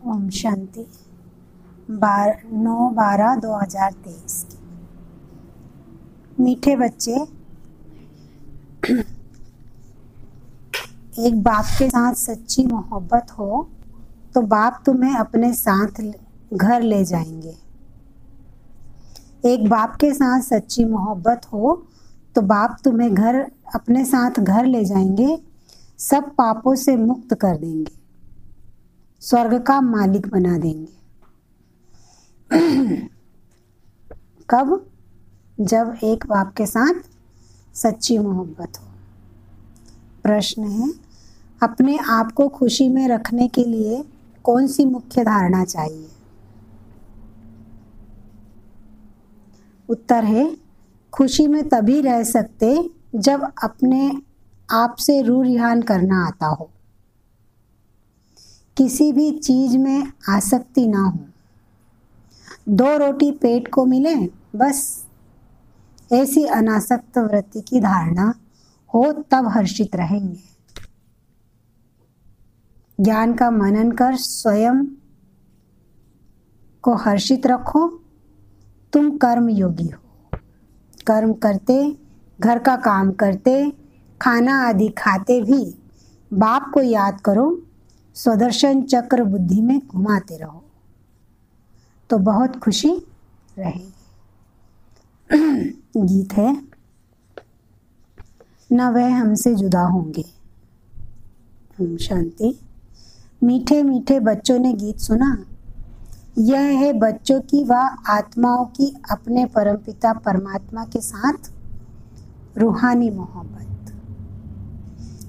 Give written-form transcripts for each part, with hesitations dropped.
ओम शांति। 9/12/2023 की। मीठे बच्चे, एक बाप के साथ सच्ची मोहब्बत हो तो बाप तुम्हें अपने साथ घर ले जाएंगे। एक बाप के साथ सच्ची मोहब्बत हो तो बाप तुम्हें अपने साथ घर ले जाएंगे, सब पापों से मुक्त कर देंगे, स्वर्ग का मालिक बना देंगे। कब? जब एक बाप के साथ सच्ची मोहब्बत हो। प्रश्न है, अपने आप को खुशी में रखने के लिए कौन सी मुख्य धारणा चाहिए? उत्तर है, खुशी में तभी रह सकते जब अपने आप से रूह रिहान करना आता हो, किसी भी चीज में आसक्ति ना हो, 2 रोटी पेट को मिले बस, ऐसी अनासक्त वृत्ति की धारणा हो तब हर्षित रहेंगे। ज्ञान का मनन कर स्वयं को हर्षित रखो। तुम कर्म योगी हो, कर्म करते, घर का काम करते, खाना आदि खाते भी बाप को याद करो, स्वदर्शन चक्र बुद्धि में घुमाते रहो तो बहुत खुशी रहेगी। गीत है, न वह हमसे जुदा होंगे। ओम शांति। मीठे मीठे बच्चों ने गीत सुना। यह है बच्चों की व आत्माओं की अपने परमपिता परमात्मा के साथ रूहानी मोहब्बत।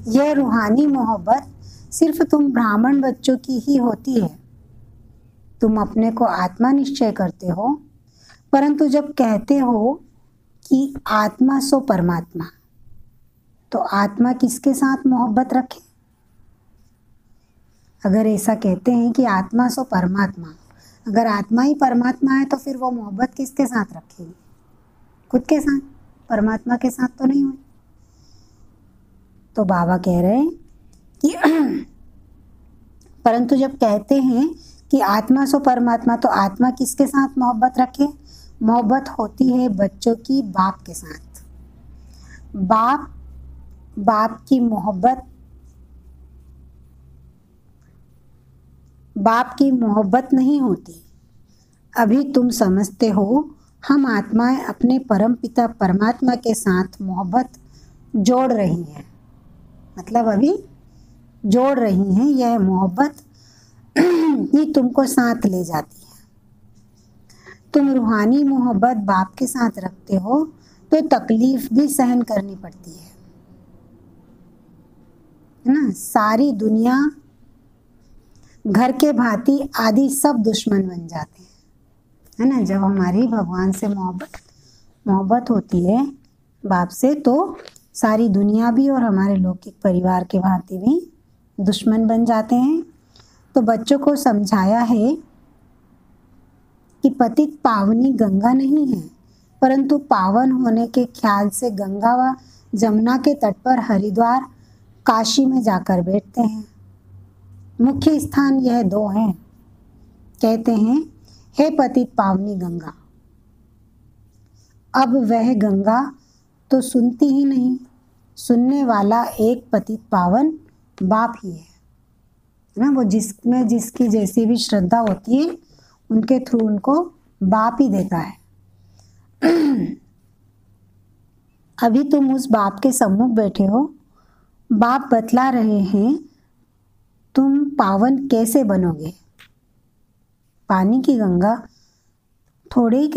यह रूहानी मोहब्बत सिर्फ तुम ब्राह्मण बच्चों की ही होती है। तुम अपने को आत्मा निश्चय करते हो, परंतु जब कहते हो कि आत्मा सो परमात्मा, तो आत्मा किसके साथ मोहब्बत रखे? अगर ऐसा कहते हैं कि आत्मा सो परमात्मा, अगर आत्मा ही परमात्मा है तो फिर वो मोहब्बत किसके साथ रखेगी? खुद के साथ, परमात्मा के साथ तो नहीं हुई। तो बाबा कह रहे हैं कि परंतु जब कहते हैं कि आत्मा सो परमात्मा, तो आत्मा किसके साथ मोहब्बत रखे? मोहब्बत होती है बच्चों की बाप के साथ। बाप की मोहब्बत नहीं होती। अभी तुम समझते हो हम आत्माएं अपने परम पिता परमात्मा के साथ मोहब्बत जोड़ रही हैं, मतलब अभी जोड़ रही हैं। यह मोहब्बत ही तुमको साथ ले जाती है। तुम रूहानी मोहब्बत बाप के साथ रखते हो तो तकलीफ भी सहन करनी पड़ती है ना। सारी दुनिया, घर के भांति आदि सब दुश्मन बन जाते हैं, है ना। जब हमारी भगवान से मोहब्बत होती है बाप से, तो सारी दुनिया भी और हमारे लौकिक परिवार के भांति भी दुश्मन बन जाते हैं। तो बच्चों को समझाया है कि पतित पावनी गंगा नहीं है, परंतु पावन होने के ख्याल से गंगा व जमुना के तट पर हरिद्वार काशी में जाकर बैठते हैं। मुख्य स्थान यह 2 हैं। कहते हैं, हे पतित पावनी गंगा। अब वह गंगा तो सुनती ही नहीं, सुनने वाला एक पतित पावन बाप ही है ना। वो जिसमें जिसकी जैसी भी श्रद्धा होती है उनके थ्रू उनको बाप ही देता है। अभी तुम उस बाप के सम्मुख बैठे हो, बाप बतला रहे हैं तुम पावन कैसे बनोगे। पानी की गंगा थोड़ी ही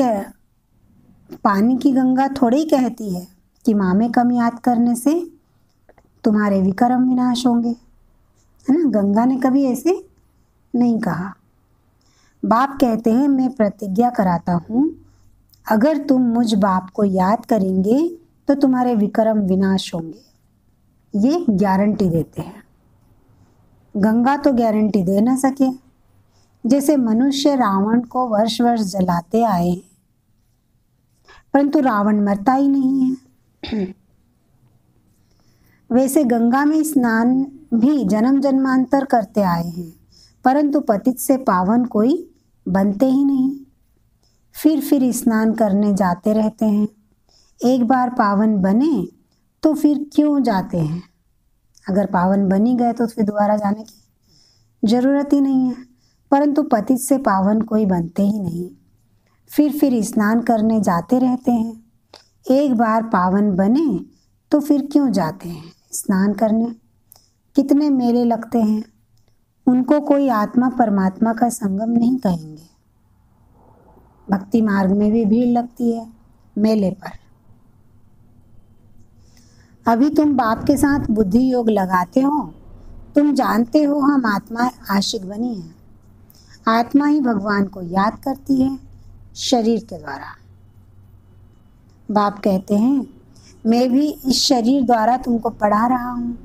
कहती है कि माँ में कम याद करने से तुम्हारे विकर्म विनाश होंगे, है ना। गंगा ने कभी ऐसे नहीं कहा। बाप कहते हैं, मैं प्रतिज्ञा कराता हूँ, अगर तुम मुझ बाप को याद करेंगे तो तुम्हारे विकर्म विनाश होंगे। ये गारंटी देते हैं। गंगा तो गारंटी दे ना सके। जैसे मनुष्य रावण को वर्ष वर्ष जलाते आए, परंतु रावण मरता ही नहीं है, वैसे गंगा में स्नान भी जन्म जन्मांतर करते आए हैं, परंतु पतित से पावन कोई बनते ही नहीं। फिर स्नान करने जाते रहते हैं। एक बार पावन बने तो फिर क्यों जाते हैं? अगर पावन बन ही गए तो फिर दोबारा जाने की जरूरत ही नहीं है। परंतु पतित से पावन कोई बनते ही नहीं। फिर स्नान करने जाते रहते हैं। एक बार पावन बने तो फिर क्यों जाते हैं स्नान करने? कितने मेले लगते हैं, उनको कोई आत्मा परमात्मा का संगम नहीं कहेंगे। भक्ति मार्ग में भी भीड़ लगती है मेले पर। अभी तुम बाप के साथ बुद्धि योग लगाते हो। तुम जानते हो हम आत्मा आशिक बनी है। आत्मा ही भगवान को याद करती है शरीर के द्वारा। बाप कहते हैं मैं भी इस शरीर द्वारा तुमको पढ़ा रहा हूँ,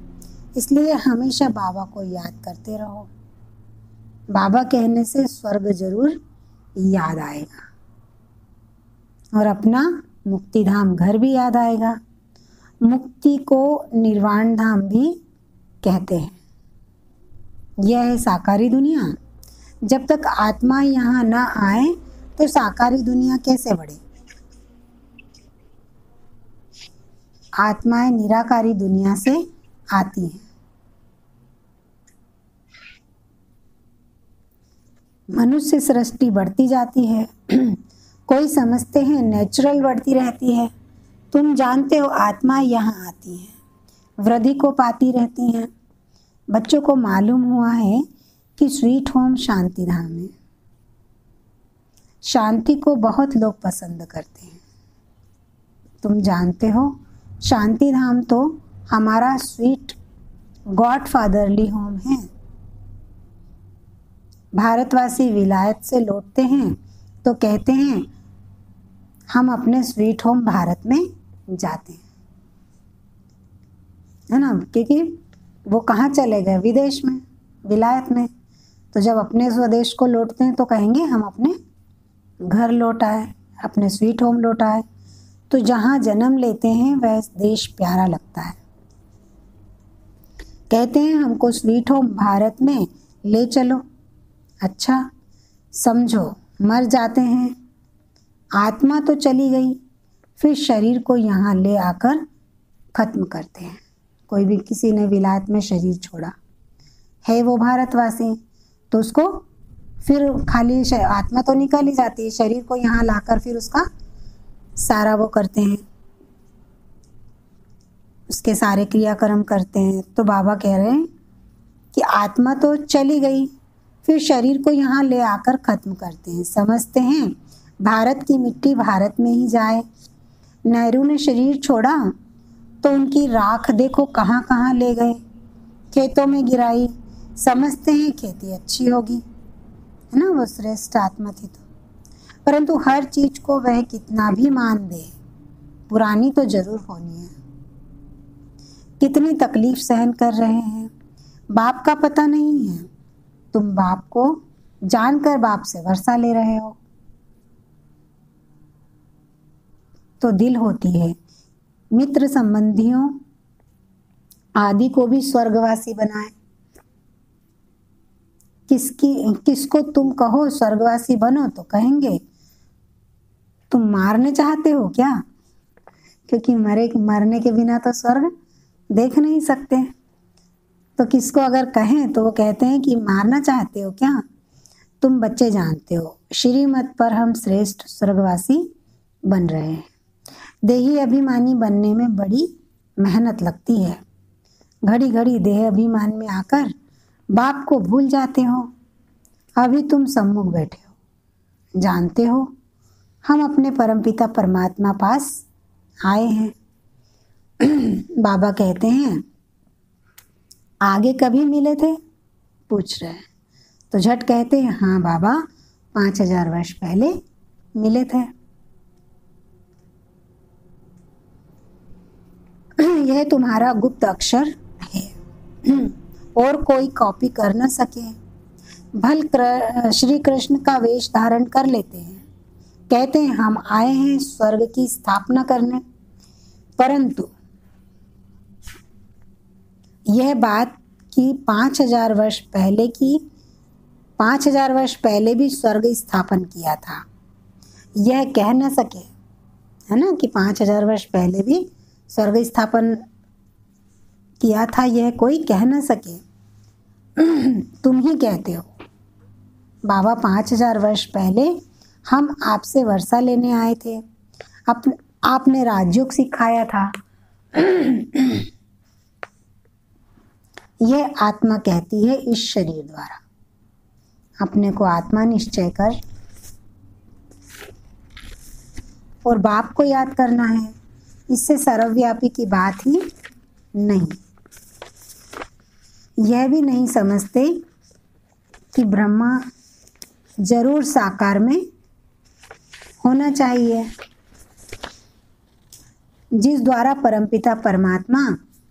इसलिए हमेशा बाबा को याद करते रहो। बाबा कहने से स्वर्ग जरूर याद आएगा और अपना मुक्ति धाम घर भी याद आएगा। मुक्ति को निर्वाण धाम भी कहते हैं। यह है साकारी दुनिया। जब तक आत्मा यहाँ न आए तो साकारी दुनिया कैसे बढ़े? आत्माएं निराकारी दुनिया से आती हैं। मनुष्य सृष्टि बढ़ती जाती है। कोई समझते हैं नेचुरल बढ़ती रहती है। तुम जानते हो आत्मा यहाँ आती है, वृद्धि को पाती रहती हैं। बच्चों को मालूम हुआ है कि स्वीट होम शांति धाम है। शांति को बहुत लोग पसंद करते हैं। तुम जानते हो शांति धाम तो हमारा स्वीट गॉड फादरली होम है। भारतवासी विलायत से लौटते हैं तो कहते हैं हम अपने स्वीट होम भारत में जाते हैं, है ना, क्योंकि वो कहाँ चले गए? विदेश में, विलायत में। तो जब अपने स्वदेश को लौटते हैं तो कहेंगे हम अपने घर लौट आए, अपने स्वीट होम लौट आए। तो जहाँ जन्म लेते हैं वह देश प्यारा लगता है। कहते हैं हमको स्वीट होम भारत में ले चलो। अच्छा समझो, मर जाते हैं, आत्मा तो चली गई, फिर शरीर को यहाँ ले आकर खत्म करते हैं। कोई भी किसी ने विलायत में शरीर छोड़ा है, वो भारतवासी, तो उसको फिर खाली आत्मा तो निकल ही जाती है, शरीर को यहाँ लाकर फिर उसका सारा वो करते हैं, उसके सारे क्रियाक्रम करते हैं। तो बाबा कह रहे हैं कि आत्मा तो चली गई, फिर शरीर को यहाँ ले आकर खत्म करते हैं। समझते हैं भारत की मिट्टी भारत में ही जाए। नेहरू ने शरीर छोड़ा तो उनकी राख देखो कहाँ कहाँ ले गए, खेतों में गिराई। समझते हैं खेती अच्छी होगी, है ना, वो श्रेष्ठ आत्मा थी। तो परंतु हर चीज को वह कितना भी मान दे, पुरानी तो जरूर होनी है। कितनी तकलीफ सहन कर रहे हैं, बाप का पता नहीं है। तुम बाप को जानकर बाप से वर्षा ले रहे हो। तो दिल होती है मित्र संबंधियों आदि को भी स्वर्गवासी बनाए। किसको तुम कहो स्वर्गवासी बनो तो कहेंगे तुम मारने चाहते हो क्या? क्योंकि मरने के बिना तो स्वर्ग देख नहीं सकते। तो किसको अगर कहें तो वो कहते हैं कि मारना चाहते हो क्या? तुम बच्चे जानते हो श्रीमत पर हम श्रेष्ठ स्वर्गवासी बन रहे हैं। देही अभिमानी बनने में बड़ी मेहनत लगती है। घड़ी घड़ी देह अभिमान में आकर बाप को भूल जाते हो। अभी तुम सम्मुख बैठे हो, जानते हो हम अपने परमपिता परमात्मा पास आए हैं। बाबा कहते हैं आगे कभी मिले थे, पूछ रहे हैं। तो झट कहते हैं हाँ बाबा 5000 वर्ष पहले मिले थे। यह तुम्हारा गुप्त अक्षर है और कोई कॉपी कर न सके। भल श्री कृष्ण का वेश धारण कर लेते हैं, कहते हैं हम आए हैं स्वर्ग की स्थापना करने। परंतु यह बात कि 5000 वर्ष पहले की 5000 वर्ष पहले भी स्वर्ग स्थापन किया था। यह कह न सके, है ना, कि 5000 वर्ष पहले भी स्वर्ग स्थापन किया था, यह कोई कह न सके। तुम ही कहते हो बाबा 5000 वर्ष पहले हम आपसे वर्षा लेने आए थे, आपने राजयोग सिखाया था। यह आत्मा कहती है इस शरीर द्वारा। अपने को आत्मा निश्चय कर और बाप को याद करना है। इससे सर्वव्यापी की बात ही नहीं। यह भी नहीं समझते कि ब्रह्मा जरूर साकार में होना चाहिए, जिस द्वारा परमपिता परमात्मा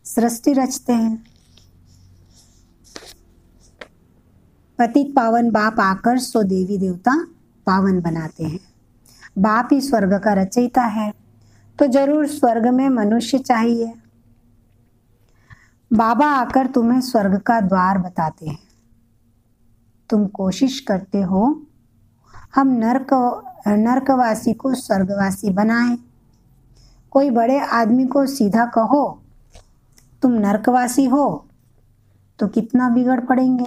सृष्टि रचते हैं। पतित पावन बाप आकर सो देवी देवता पावन बनाते हैं। बाप ही स्वर्ग का रचयिता है, तो जरूर स्वर्ग में मनुष्य चाहिए। बाबा आकर तुम्हें स्वर्ग का द्वार बताते हैं। तुम कोशिश करते हो हम नरकवासी को स्वर्गवासी बनाएं। कोई बड़े आदमी को सीधा कहो तुम नरकवासी हो तो कितना बिगड़ पड़ेंगे।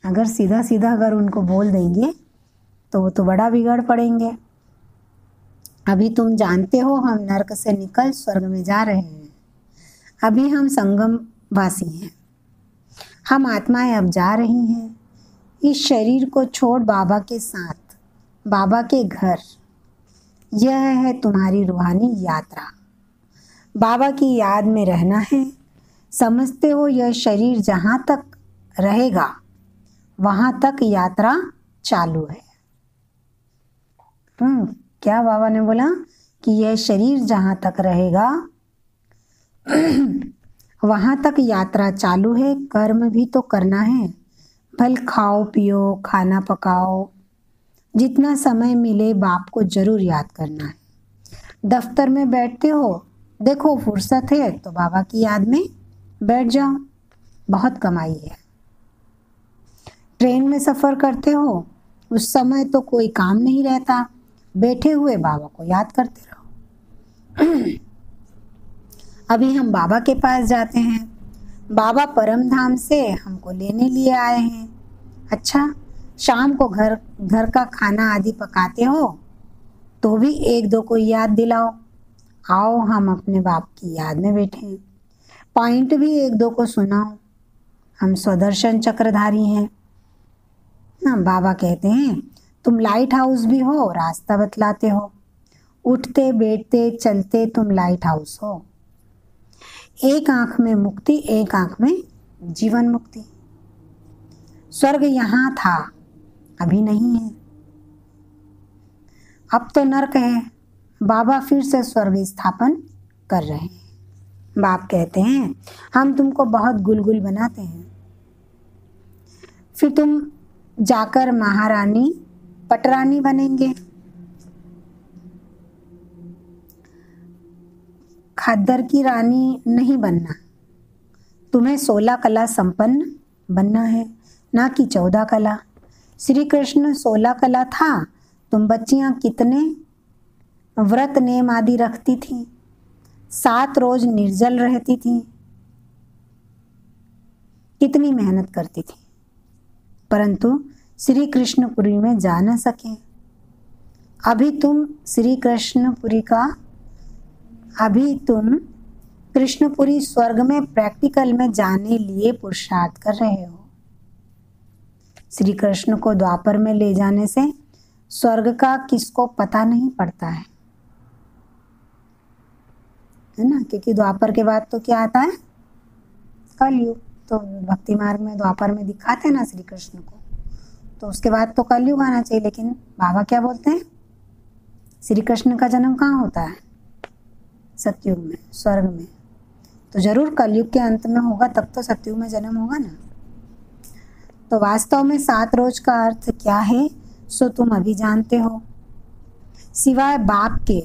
अगर सीधा सीधा अगर उनको बोल देंगे तो वो तो बड़ा बिगड़ पड़ेंगे। अभी तुम जानते हो हम नरक से निकल स्वर्ग में जा रहे हैं। अभी हम संगम वासी हैं। हम आत्माएं अब जा रही हैं इस शरीर को छोड़ बाबा के साथ, बाबा के घर। यह है तुम्हारी रूहानी यात्रा। बाबा की याद में रहना है। समझते हो यह शरीर जहाँ तक रहेगा वहाँ तक यात्रा चालू है। क्या बाबा ने बोला कि यह शरीर जहाँ तक रहेगा वहाँ तक यात्रा चालू है। कर्म भी तो करना है। फल खाओ पियो, खाना पकाओ, जितना समय मिले बाप को जरूर याद करना है। दफ्तर में बैठते हो, देखो फुर्सत है तो बाबा की याद में बैठ जाओ, बहुत कमाई है। ट्रेन में सफ़र करते हो, उस समय तो कोई काम नहीं रहता, बैठे हुए बाबा को याद करते रहो। अभी हम बाबा के पास जाते हैं। बाबा परम धाम से हमको लेने लिए आए हैं। अच्छा, शाम को घर का खाना आदि पकाते हो तो भी एक दो को याद दिलाओ। आओ हम अपने बाप की याद में बैठे। पॉइंट भी एक दो को सुनाओ। हम स्वदर्शन चक्रधारी हैं ना। बाबा कहते हैं तुम लाइट हाउस भी हो, रास्ता बतलाते हो। उठते बैठते चलते तुम लाइट हाउस हो। एक आंख में मुक्ति, एक आंख में जीवन मुक्ति। स्वर्ग यहाँ था, अभी नहीं है। अब तो नरक है। बाबा फिर से स्वर्ग स्थापन कर रहे हैं। बाप कहते हैं हम तुमको बहुत गुलगुल बनाते हैं, फिर तुम जाकर महारानी पटरानी बनेंगे। खद्दर की रानी नहीं बनना, तुम्हें 16 कला संपन्न बनना है, ना कि 14 कला। श्री कृष्ण 16 कला था। तुम बच्चियां कितने व्रत नेम आदि रखती थी, 7 रोज निर्जल रहती थी, कितनी मेहनत करती थी, परंतु श्री कृष्णपुरी में जा न सके। अभी तुम कृष्णपुरी स्वर्ग में प्रैक्टिकल में जाने लिए पुरुषार्थ कर रहे हो। श्री कृष्ण को द्वापर में ले जाने से स्वर्ग का किसको पता नहीं पड़ता है ना, क्योंकि द्वापर के बाद तो क्या आता है, कलयुग। तो भक्ति मार्ग में द्वापर में दिखाते ना श्री कृष्ण को, तो उसके बाद तो कलयुग आना चाहिए। लेकिन बाबा क्या बोलते हैं, श्री कृष्ण का जन्म कहाँ होता है, सतयुग में, स्वर्ग में। तो जरूर कलयुग के अंत में होगा, तब तो सतयुग में जन्म होगा ना। तो वास्तव में 7 रोज का अर्थ क्या है सो तुम अभी जानते हो। सिवाय बाप के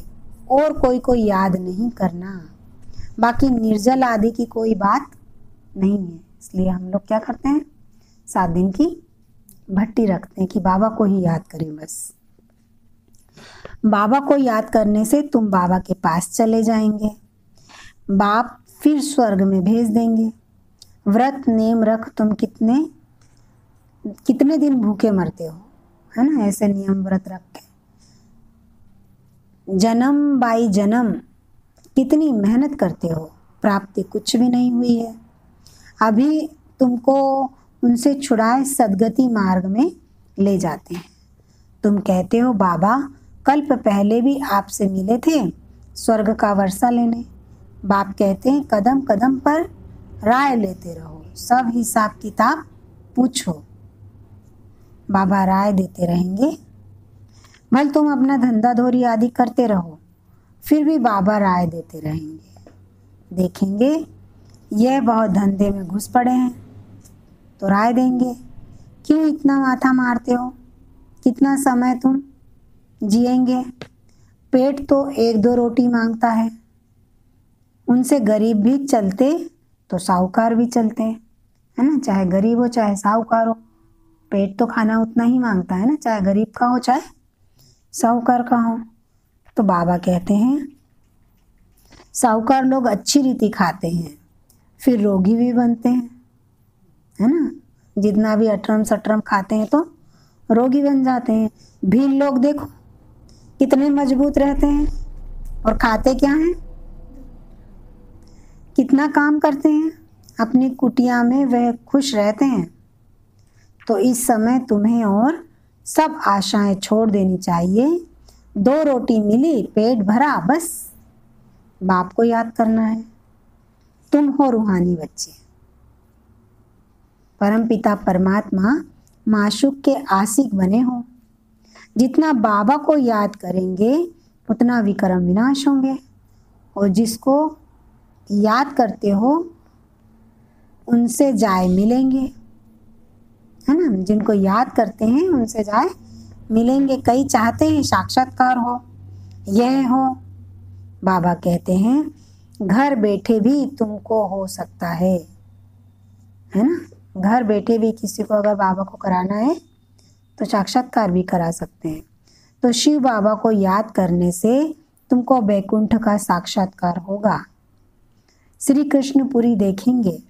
और कोई याद नहीं करना। बाकी निर्जल आदि की कोई बात नहीं है। इसलिए हम लोग क्या करते हैं, 7 दिन की भट्टी रखते हैं कि बाबा को ही याद करें बस। बाबा को याद करने से तुम बाबा के पास चले जाएंगे, बाप फिर स्वर्ग में भेज देंगे। व्रत नेम रख, तुम कितने दिन भूखे मरते हो, है ना, ऐसे नियम व्रत रख के। जन्म बाई जन्म कितनी मेहनत करते हो, प्राप्ति कुछ भी नहीं हुई है। अभी तुमको उनसे छुड़ाए सदगति मार्ग में ले जाते हैं। तुम कहते हो बाबा कल्प पहले भी आपसे मिले थे स्वर्ग का वर्षा लेने। बाप कहते हैं कदम कदम पर राय लेते रहो, सब हिसाब किताब पूछो। बाबा राय देते रहेंगे। भले तुम अपना धंधा धोरी आदि करते रहो, फिर भी बाबा राय देते रहेंगे। देखेंगे यह बहुत धंधे में घुस पड़े हैं तो राय देंगे, क्यों इतना माथा मारते हो, कितना समय तुम जिएंगे, पेट तो एक दो रोटी मांगता है। उनसे गरीब भी चलते तो साहूकार भी चलते हैं, है ना, चाहे गरीब हो चाहे साहूकार हो, पेट तो खाना उतना ही मांगता है ना, चाहे गरीब का हो चाहे साहूकार का हो। तो बाबा कहते हैं साहूकार लोग अच्छी रीति खाते हैं, फिर रोगी भी बनते हैं, है ना, जितना भी अटरम सटरम खाते हैं तो रोगी बन जाते हैं। भील लोग देखो कितने मजबूत रहते हैं और खाते क्या हैं, कितना काम करते हैं, अपनी कुटिया में वह खुश रहते हैं। तो इस समय तुम्हें और सब आशाएं छोड़ देनी चाहिए। 2 रोटी मिली, पेट भरा, बस बाप को याद करना है। तुम हो रूहानी बच्चे, परमपिता परमात्मा माशूक के आशिक बने हो। जितना बाबा को याद करेंगे उतना विक्रम विनाश होंगे, और जिसको याद करते हो उनसे जाए मिलेंगे, है ना, जिनको याद करते हैं उनसे जाए मिलेंगे। कई चाहते हैं साक्षात्कार हो, यह हो। बाबा कहते हैं घर बैठे भी तुमको हो सकता है ना, घर बैठे भी किसी को अगर बाबा को कराना है तो साक्षात्कार भी करा सकते हैं। तो शिव बाबा को याद करने से तुमको बैकुंठ का साक्षात्कार होगा। श्री कृष्णपुरी देखेंगे,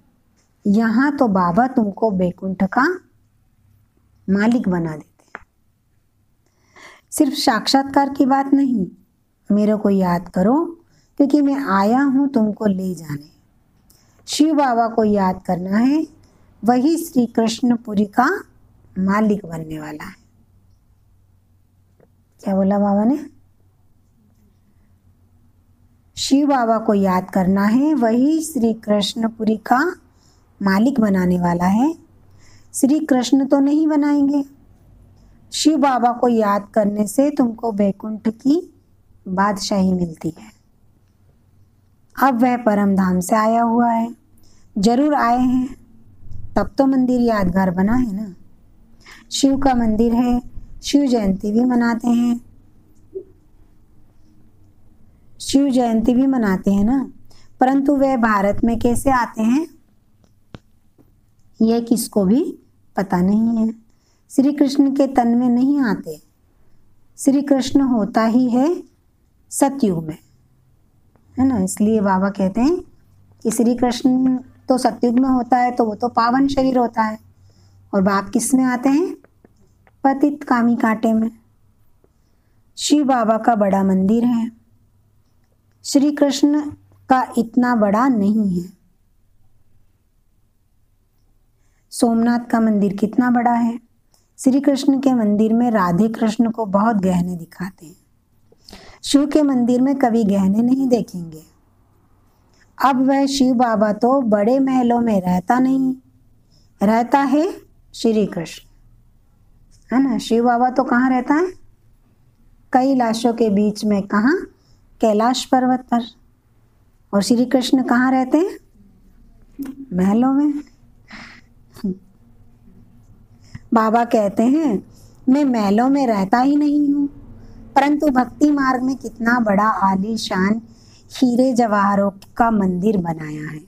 यहाँ तो बाबा तुमको बैकुंठ का मालिक बना देते हैं। सिर्फ साक्षात्कार की बात नहीं, मेरे को याद करो क्योंकि मैं आया हूँ तुमको ले जाने। शिव बाबा को याद करना है, वही श्री कृष्णपुरी का मालिक बनने वाला है। क्या बोला बाबा ने? शिव बाबा को याद करना है, वही श्री कृष्णपुरी का मालिक बनाने वाला है। श्री कृष्ण तो नहीं बनाएंगे। शिव बाबा को याद करने से तुमको बैकुंठ की बादशाही मिलती है। अब वह परम धाम से आया हुआ है, जरूर आए हैं, तब तो मंदिर यादगार बना है ना। शिव का मंदिर है, शिव जयंती भी मनाते हैं, शिव जयंती भी मनाते हैं ना, परंतु वह भारत में कैसे आते हैं यह किसको भी पता नहीं है। श्री कृष्ण के तन में नहीं आते, श्री कृष्ण होता ही है सतयुग में, है ना। इसलिए बाबा कहते हैं कि श्री कृष्ण तो सतयुग में होता है तो वो तो पावन शरीर होता है, और बाप किस में आते हैं? पतित कामी कांटे में। शिव बाबा का बड़ा मंदिर है, श्री कृष्ण का इतना बड़ा नहीं है। सोमनाथ का मंदिर कितना बड़ा है, श्री कृष्ण के मंदिर में राधे कृष्ण को बहुत गहने दिखाते हैं, शिव के मंदिर में कभी गहने नहीं देखेंगे। अब वह शिव बाबा तो बड़े महलों में रहता नहीं, रहता है श्री कृष्ण, है ना। शिव बाबा तो कहाँ रहता है? कई लाशों के बीच में, कहाँ? कैलाश पर्वत पर। और श्री कृष्ण कहाँ रहते हैं? महलों में। बाबा कहते हैं मैं महलों में रहता ही नहीं हूँ, परंतु भक्ति मार्ग में कितना बड़ा आलीशान हीरे जवाहरों का मंदिर बनाया है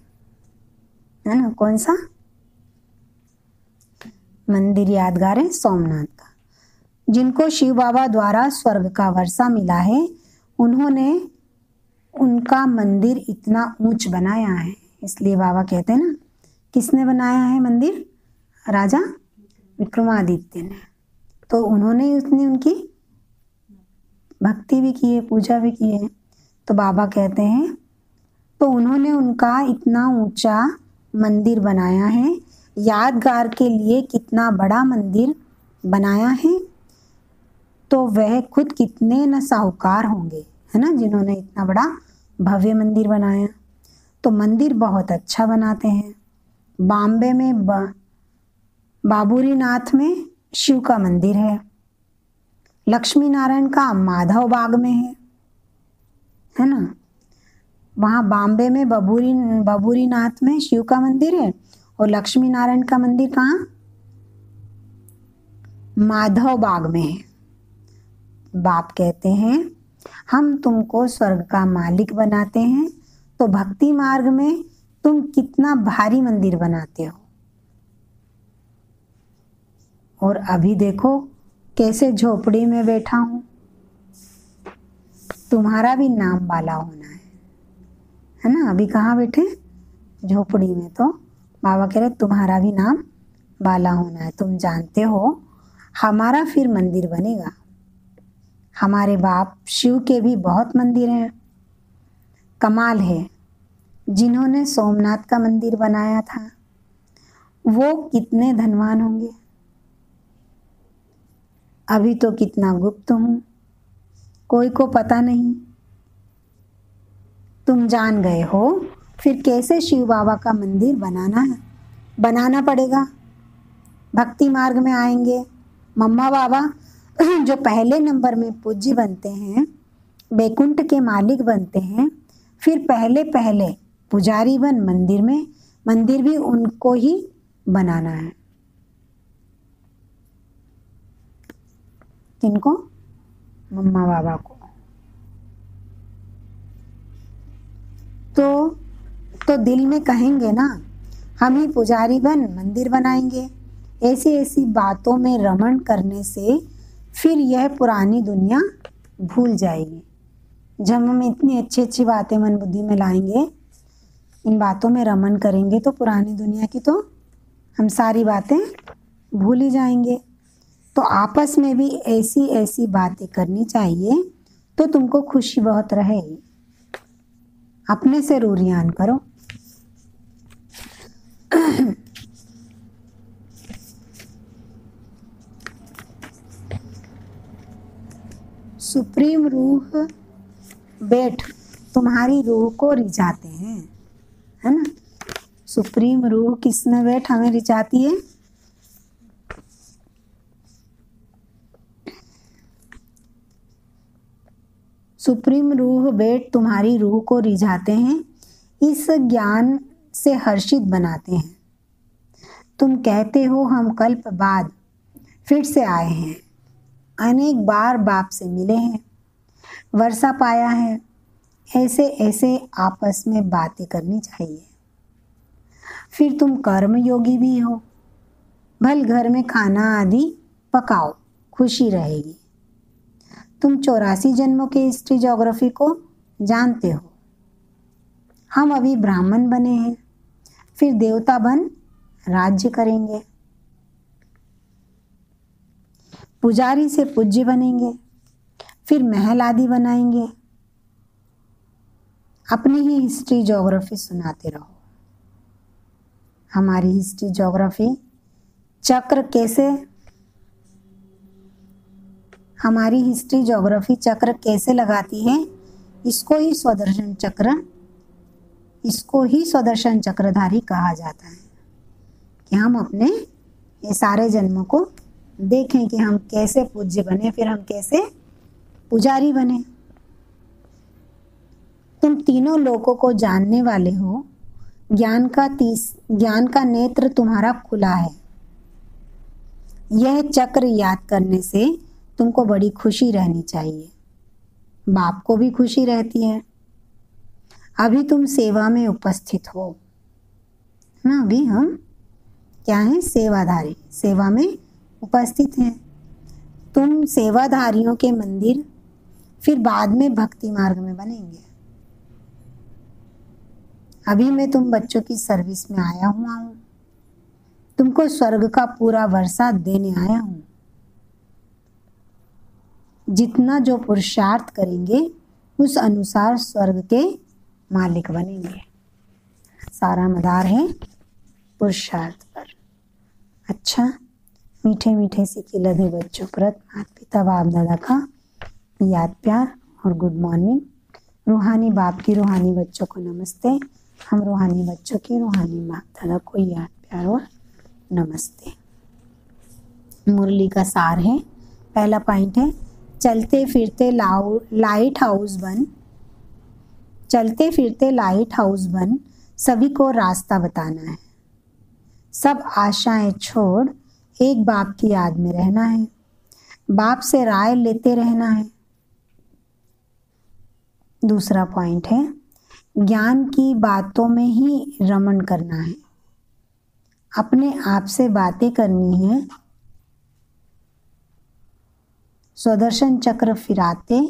ना। कौन सा? मंदिर यादगार है सोमनाथ का। जिनको शिव बाबा द्वारा स्वर्ग का वर्षा मिला है, उन्होंने उनका मंदिर इतना ऊंच बनाया है। इसलिए बाबा कहते हैं ना, किसने बनाया है मंदिर? राजा विक्रमादित्य ने। तो उन्होंने उनकी भक्ति भी की है, पूजा भी की है। तो बाबा कहते हैं तो उन्होंने उनका इतना ऊंचा मंदिर बनाया है, यादगार के लिए कितना बड़ा मंदिर बनाया है। तो वह खुद कितने न साहूकार होंगे, है ना, जिन्होंने इतना बड़ा भव्य मंदिर बनाया। तो मंदिर बहुत अच्छा बनाते हैं। बॉम्बे में बाबूरी नाथ में शिव का मंदिर है। लक्ष्मी नारायण का माधव बाग में है ना। वहाँ बॉम्बे में बाबूरी नाथ में शिव का मंदिर है, और लक्ष्मी नारायण का मंदिर कहाँ? माधव बाग में है। बाप कहते हैं हम तुमको स्वर्ग का मालिक बनाते हैं, तो भक्ति मार्ग में तुम कितना भारी मंदिर बनाते हो। और अभी देखो कैसे झोपड़ी में बैठा हूं। तुम्हारा भी नाम बाला होना है ना। अभी कहाँ बैठे? झोपड़ी में। तो बाबा कह रहे तुम्हारा भी नाम बाला होना है। तुम जानते हो हमारा फिर मंदिर बनेगा। हमारे बाप शिव के भी बहुत मंदिर हैं। कमाल है, जिन्होंने सोमनाथ का मंदिर बनाया था वो कितने धनवान होंगे। अभी तो कितना गुप्त हूँ, कोई को पता नहीं। तुम जान गए हो, फिर कैसे शिव बाबा का मंदिर बनाना पड़ेगा। भक्ति मार्ग में आएंगे। मम्मा बाबा जो पहले नंबर में पूज्य बनते हैं, बैकुंठ के मालिक बनते हैं, फिर पहले पुजारी बन मंदिर भी उनको ही बनाना है। किनको? मम्मा बाबा को। तो दिल में कहेंगे ना, हम ही पुजारी बन मंदिर बनाएंगे। ऐसी बातों में रमण करने से फिर यह पुरानी दुनिया भूल जाएगी। जब हम इतनी अच्छी बातें मन बुद्धि में लाएंगे, इन बातों में रमन करेंगे, तो पुरानी दुनिया की तो हम सारी बातें भूल ही जाएंगे। तो आपस में भी ऐसी बातें करनी चाहिए, तो तुमको खुशी बहुत रहेगी। अपने से रूरियान करो। सुप्रीम रूह बैठ तुम्हारी रूह को रिझाते हैं, है ना। सुप्रीम रूह किसमें बैठ हमें रिझाती है? सुप्रीम रूह बैठ तुम्हारी रूह को रिझाते हैं, इस ज्ञान से हर्षित बनाते हैं। तुम कहते हो हम कल्प बाद फिर से आए हैं, अनेक बार बाप से मिले हैं, वर्षा पाया है। ऐसे आपस में बातें करनी चाहिए। फिर तुम कर्म योगी भी हो, भल घर में खाना आदि पकाओ, खुशी रहेगी। तुम 84 जन्मों के हिस्ट्री ज्योग्राफी को जानते हो। हम अभी ब्राह्मण बने हैं, फिर देवता बन राज्य करेंगे, पुजारी से पूज्य बनेंगे, फिर महल आदि बनाएंगे। अपनी ही हिस्ट्री ज्योग्राफी सुनाते रहो। हमारी हिस्ट्री ज्योग्राफी चक्र कैसे लगाती है, इसको ही स्वदर्शन चक्रधारी कहा जाता है। कि हम अपने ये सारे जन्मों को देखें कि हम कैसे पूज्य बने, फिर हम कैसे पुजारी बने। तुम तीनों लोकों को जानने वाले हो। ज्ञान का नेत्र तुम्हारा खुला है। यह चक्र याद करने से तुमको बड़ी खुशी रहनी चाहिए। बाप को भी खुशी रहती है। अभी तुम सेवा में उपस्थित हो ना। अभी हम क्या हैं? सेवाधारी। सेवा में उपस्थित हैं। तुम सेवाधारियों के मंदिर फिर बाद में भक्ति मार्ग में बनेंगे। अभी मैं तुम बच्चों की सर्विस में आया हुआ हूं, तुमको स्वर्ग का पूरा वर्षा देने आया हूं। जितना जो पुरुषार्थ करेंगे उस अनुसार स्वर्ग के मालिक बनेंगे। सारा मदार है पुरुषार्थ पर। अच्छा, मीठे मीठे सिके लधे बच्चों प्रत माता पिता बाप दादा का याद प्यार और गुड मॉर्निंग। रूहानी बाप की रूहानी बच्चों को नमस्ते। हम रूहानी बच्चों की रूहानी माता दादा को याद प्यार और नमस्ते। मुरली का सार है। पहला पॉइंट है, चलते फिरते लाइट हाउस बन, चलते फिरते लाइट हाउस बन सभी को रास्ता बताना है। सब आशाएं छोड़ एक बाप की याद में रहना है। बाप से राय लेते रहना है। दूसरा पॉइंट है, ज्ञान की बातों में ही रमण करना है। अपने आप से बातें करनी है। स्वदर्शन चक्र फिराते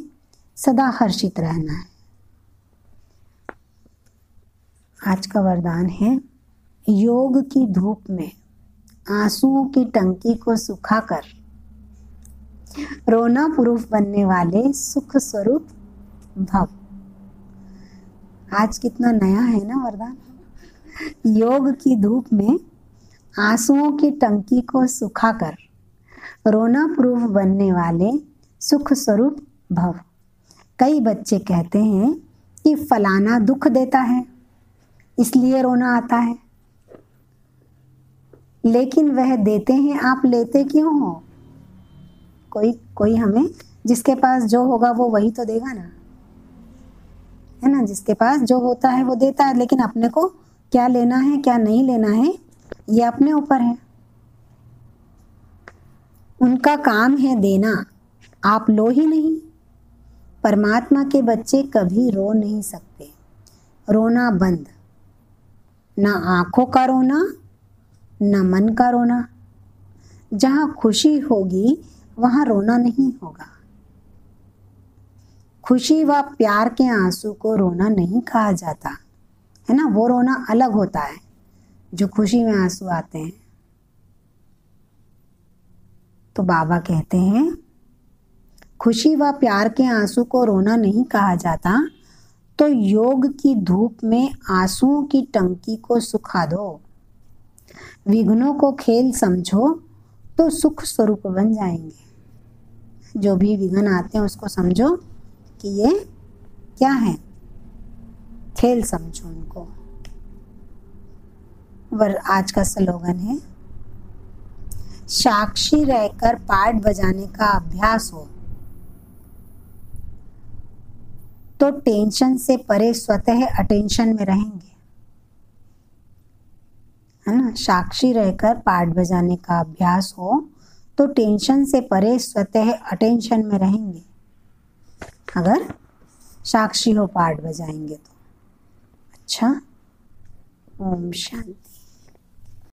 सदा हर्षित रहना है। आज का वरदान है, योग की धूप में आंसुओं की टंकी को सुखाकर रोना प्रूफ बनने वाले सुख स्वरूप भव। आज कितना नया है ना वरदान। योग की धूप में आंसुओं की टंकी को सुखाकर रोना प्रूफ बनने वाले सुख स्वरूप भव। कई बच्चे कहते हैं कि फलाना दुख देता है इसलिए रोना आता है, लेकिन वह देते हैं, आप लेते क्यों हो? कोई हमें, जिसके पास जो होगा वो वही तो देगा ना, है ना। जिसके पास जो होता है वो देता है, लेकिन अपने को क्या लेना है क्या नहीं लेना है ये अपने ऊपर है। उनका काम है देना, आप लो ही नहीं। परमात्मा के बच्चे कभी रो नहीं सकते। रोना बंद, ना आंखों का रोना ना मन का रोना। जहाँ खुशी होगी वहाँ रोना नहीं होगा। खुशी व प्यार के आंसू को रोना नहीं कहा जाता, है ना। वो रोना अलग होता है जो खुशी में आंसू आते हैं। तो बाबा कहते हैं, खुशी व प्यार के आंसू को रोना नहीं कहा जाता, तो योग की धूप में आंसुओं की टंकी को सुखा दो। विघ्नों को खेल समझो तो सुख स्वरूप बन जाएंगे। जो भी विघ्न आते हैं उसको समझो कि ये क्या है, खेल समझो उनको। आज का स्लोगन है, साक्षी रहकर पार्ट बजाने का अभ्यास हो तो टेंशन से परे स्वतः अटेंशन में रहेंगे, है ना। साक्षी रहकर पार्ट बजाने का अभ्यास हो तो टेंशन से परे स्वतः अटेंशन में रहेंगे। अगर साक्षी हो पार्ट बजाएंगे तो। अच्छा, ओम शांति।